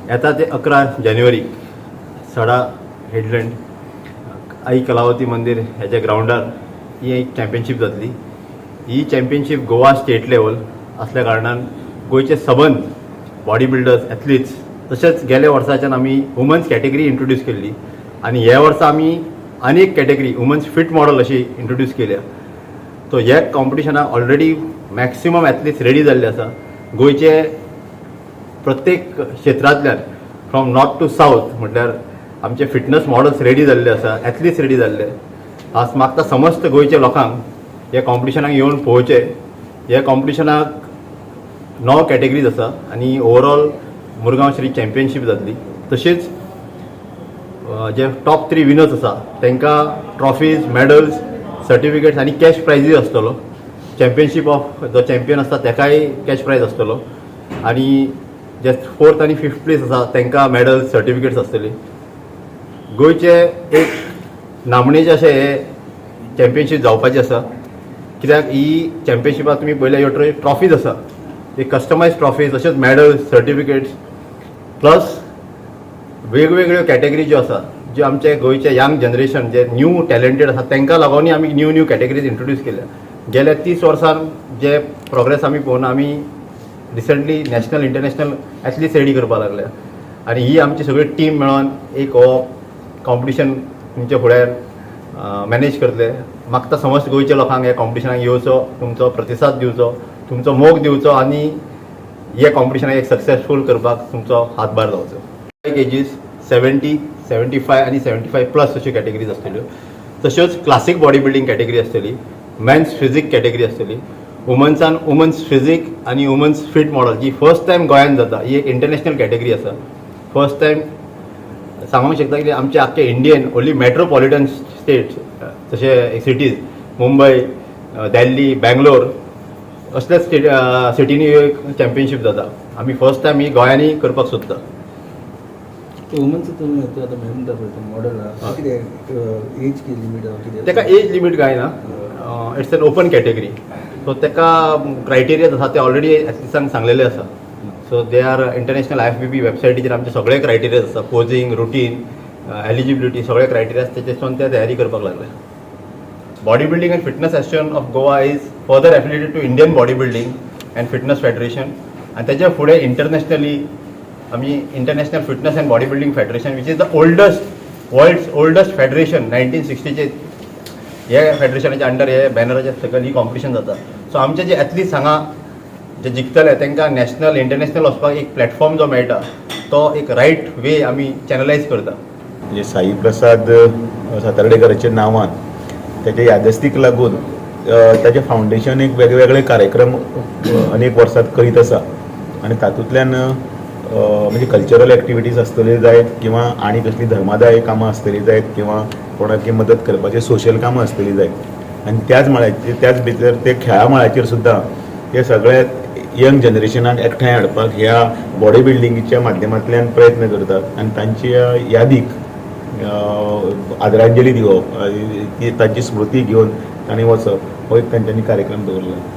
येता ते 11 जानेवारी सडा हेडलँड आई कलावती मंदिर ह्याच्या ग्राउंडार ही एक चॅम्पियनशीप जातली. ही चॅम्पियनशीप गोवा स्टेट लेवल असल्या कारणान गोयचे सबंद बॉडी बिल्डर्स एथलीट्स तशेंच गेल्या वर्साच्यान आमी वुमन्स कॅटेगरी इंट्रोड्यूस केल्ली आणि ह्या वर्सा आमी आनी एक कॅटेगरी वुमन्स फिट मॉडल अशी इंट्रोड्यूस केल्या. तो ह्या कॉम्पिटिशनाक ऑलरेडी मॅक्सिमम एथलीट्स रेडी जाल्ले आसा. गोयचे प्रत्येक क्षेत्रांतल्यान फ्रॉम नॉर्थ टू साऊथ म्हटल्यार आमचे फिटनेस मॉडल्स रेडी जाल्ले आसा, एथलीट्स रेडी जाल्ले. आज मागता समस्त गोयच्या लोकांक ह्या कॉम्पिटिशनाक येवन पळोवचे. ह्या कॉम्पिटिशनाक 9 कॅटेगरीज आसा आनी ओवरऑल मुरगांव श्री चॅम्पियनशीप जातली. तशेंच जे टॉप 3 विनर्स आसा तांकां ट्रॉफीज, मेडल्स, सर्टिफिकेट्स आनी कॅश प्रायजीस आसतलो. चॅम्पियनशीप ऑफ जो चॅम्पियन आसता ताकाय कॅश प्रायज आसतलो आनी जे 4th आनी 5th प्लेस आसा तांकां मेडल्स, सर्टिफिकेट्स आसतली. गोयचे एक नामणेचे अशें हे चॅम्पियनशीप जावपाची आसा. कित्याक ही चॅम्पियनशिपाक तुमी पळयल्या ह्यो ट्रॉफीज आसा, एक कस्टमायज ट्रॉफीज, तशेंच मेडल्स, सर्टिफिकेट्स प्लस वेगवेगळ्यो कॅटेगरी ज्यो आसा, ज्यो आमचे गोयचे यंग जनरेशन जे न्यू टॅलंटेड आसा तांकां लागून आमी न्यू कॅटेगरीज इंट्रोड्यूस केल्या. गेल्या 30 वर्सान जे प्रोग्रेस आमी पळोवन आमी recently national international athletes ready करपाक लागल्या आनी ही आमची सगळी टीम मेळोन एक हो कॉम्पिटिशन तुमच्या फुड्यार मॅनेज करतले. मागता समस्त गोयच्या लोकांक ह्या कॉम्पिटिशनाक येवचो, तुमचो प्रतिसाद दिवचो, तुमचो मोग दिवचो आनी ह्या कॉम्पिटिशनाक एक सक्सेसफूल करपाक तुमचो हातभार लावचो. एजीस 70, 75 आनी 75 प्लस अश्यो कॅटेगरीज आसतल्यो. तश्योच क्लासीक बॉडी बिल्डींग कॅटेगरी आसतली, मेन्स फिजीक कॅटेगरी आसतली, वुमन्सान वुमन्स फिजीक आनी वुमन्स फिट मॉडल जी फर्स्ट टायम गोंयांत जाता. ही एक इंटरनॅशनल कॅटेगरी आसा. फर्स्ट टायम सांगूंक शकता की आमचे आख्खे इंडियन ओन्ली मेट्रोपॉलिटन स्टेट्स जशे सिटीज मुंबय, दिल्ली, बँगलोर असल्या सिटीनी एक चॅम्पियनशीप जाता. आमी फर्स्ट टायम ही गोंयांनी करपाक सोदता. वुमन्स मॉडल एज लिमिट ताका एज लिमिट काय ना. It's an open category. So ताका क्रायटेरियाज आसा ते ऑलरेडी एथलीट्सांक सांगलेले आसा. So they are international IFBB वेबसायटीचेर आमचे सगळे क्रायटेरियाज आसा. पोजिंग, रुटीन, एलिजिबिलिटी सगळे क्रायटेरियाज तेचेसून ते तयारी करपाक लागले. Body building and fitness association of Goa is further affiliated to Indian body building and fitness federation आनी तेच्या फुडें इंटरनॅशनली आमी international fitness and body building federation which is the world's oldest federation 1960चे हे फेडरेशनाच्या अंडर हे बॅनराच्या सकयल ही कॉम्पिटिशन जाता. सो आमचे जे एथलीट्स हांगा जे जिखतले तांकां नॅशनल इंटरनॅशनल वचपाक एक प्लॅटफॉर्म जो मेळटा तो एक रायट वे आमी चॅनलायज करता. म्हणजे साई प्रसाद सातार्डेकराच्या नांवान त्याच्या यादस्तीक लागून ताचे फावंडेशन एक वेगवेगळे कार्यक्रम अनेक वर्सात करीत आसा आनी तातूंतल्यान म्हणजे कल्चरल एक्टिविटीज आसतल्यो जायत किंवा आनी कसली धर्मादाय कामां आसतलीं जायत किंवा कोणाकी मदत करपाचे सोशल कामां आसतलीं जायत आनी त्याच मळाचेर त्याच भितर ते खेळा मळाचेर सुद्दां हे सगळे यंग जनरेशनाक एकठांय हाडपाक ह्या बॉडी बिल्डिंगीच्या माध्यमांतल्यान प्रयत्न करतात आनी तांच्या यादीक आदरांजली दिवप, तांची स्मृती घेवन तांणी वचप हो एक तांच्यांनी कार्यक्रम दवरला.